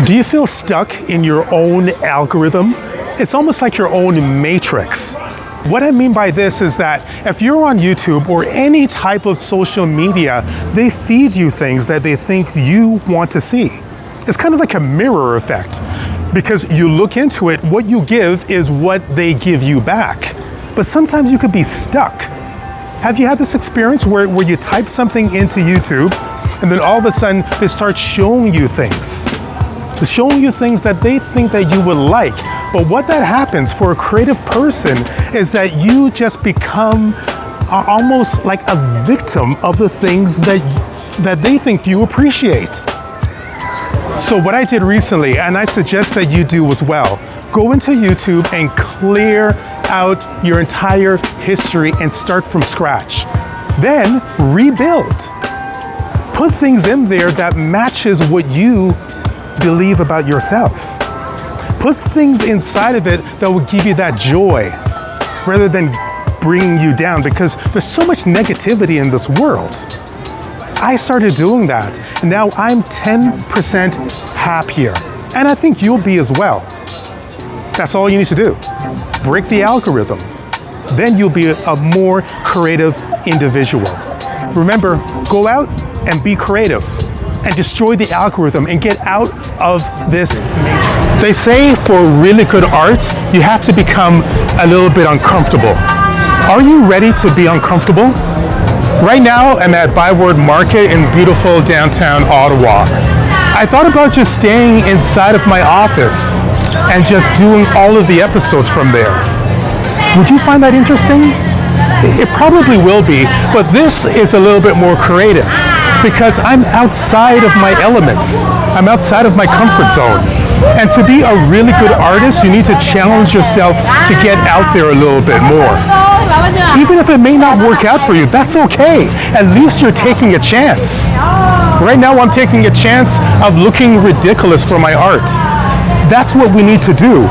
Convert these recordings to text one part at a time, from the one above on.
Do you feel stuck in your own algorithm? It's almost like your own matrix. What I mean by this is that if you're on YouTube or any type of social media, they feed you things that they think you want to see. It's kind of like a mirror effect, because you look into it, what you give is what they give you back. But sometimes you could be stuck. Have you had this experience where you type something into YouTube and then all of a sudden they start showing you things? They're showing you things that they think that you would like. But what that happens for a creative person is that you just become almost like a victim of the things that they think you appreciate. So what I did recently, and I suggest that you do as well, go into YouTube and clear out your entire history and start from scratch. Then rebuild. Put things in there that matches what you believe about yourself. Put things inside of it that will give you that joy rather than bringing you down, because there's so much negativity in this world. I started doing that, and now I'm 10% happier. And I think you'll be as well. That's all you need to do. Break the algorithm. Then you'll be a more creative individual. Remember, go out and be creative and destroy the algorithm and get out of this matrix. They say for really good art, you have to become a little bit uncomfortable. Are you ready to be uncomfortable? Right now, I'm at Byward Market in beautiful downtown Ottawa. I thought about just staying inside of my office and just doing all of the episodes from there. Would you find that interesting? It probably will be, but this is a little bit more creative because I'm outside of my elements. I'm outside of my comfort zone. And to be a really good artist, you need to challenge yourself to get out there a little bit more. Even if it may not work out for you, that's okay. At least you're taking a chance. Right now, I'm taking a chance of looking ridiculous for my art. That's what we need to do.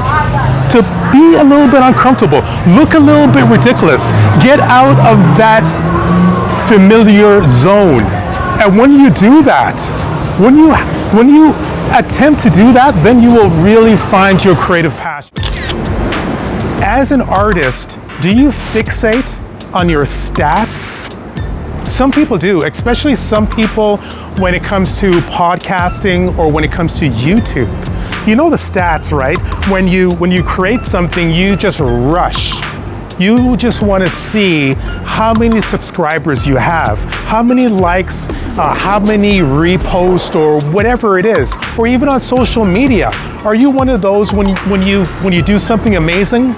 To be a little bit uncomfortable, look a little bit ridiculous, get out of that familiar zone. And when you do that, when you attempt to do that, then you will really find your creative passion. As an artist, do you fixate on your stats? Some people do, especially some people when it comes to podcasting or when it comes to YouTube. You know the stats, right? When you create something, you just rush. You just want to see how many subscribers you have, how many likes, how many reposts, or whatever it is, or even on social media. Are you one of those when you do something amazing,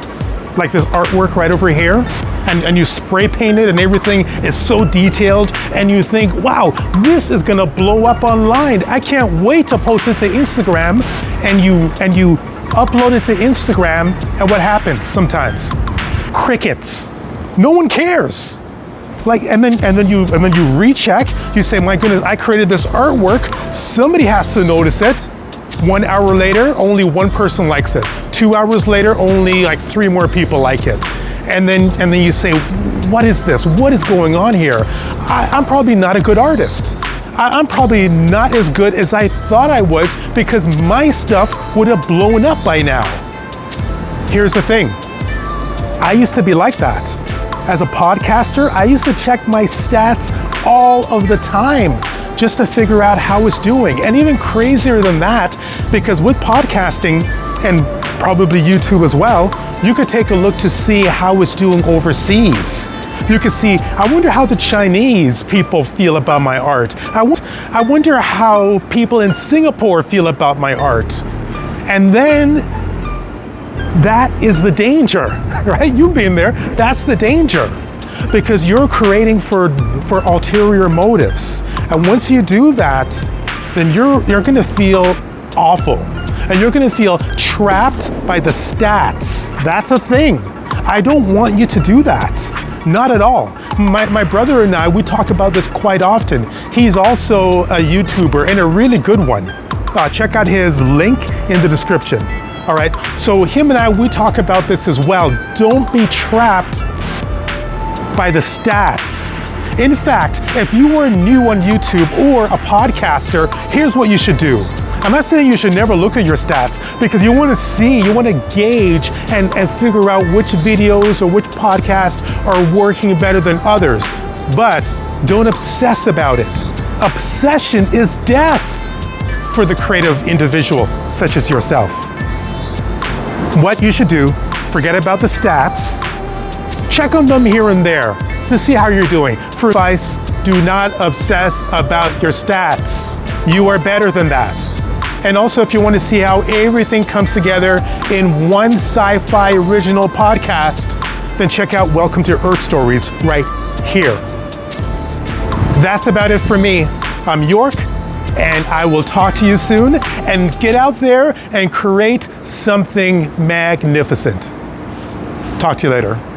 like this artwork right over here, and you spray paint it and everything is so detailed, and you think, wow, this is gonna blow up online. I can't wait to post it to Instagram, and you upload it to Instagram, and what happens sometimes? Crickets. No one cares. And then you recheck. You say, my goodness, I created this artwork. Somebody has to notice it. 1 hour later, only one person likes it. 2 hours later, only like 3 more people like it. And then you say, what is this? What is going on here? I'm probably not a good artist. I'm probably not as good as I thought I was, because my stuff would have blown up by now. Here's the thing. I used to be like that. As a podcaster, I used to check my stats all of the time just to figure out how it's doing. And even crazier than that, because with podcasting and probably YouTube as well, you could take a look to see how it's doing overseas. You could see, I wonder how the Chinese people feel about my art. I wonder how people in Singapore feel about my art. And then that is the danger, right? You've been there. That's the danger, because you're creating for ulterior motives. And once you do that, then you're going to feel awful, and you're going to feel trapped by the stats. That's a thing. I don't want you to do that. Not at all. My brother and I, we talk about this quite often. He's also a YouTuber, and a really good one. Check out his link in the description. All right, so him and I, we talk about this as well. Don't be trapped by the stats. In fact, if you are new on YouTube or a podcaster, here's what you should do. I'm not saying you should never look at your stats, because you want to see, you want to gauge and figure out which videos or which podcasts are working better than others. But don't obsess about it. Obsession is death for the creative individual, such as yourself. What you should do, forget about the stats. Check on them here and there to see how you're doing. For advice, do not obsess about your stats. You are better than that. And also, if you want to see how everything comes together in one sci-fi original podcast, then check out Welcome to Earth Stories right here. That's about it for me. I'm York, and I will talk to you soon. And get out there and create something magnificent. Talk to you later.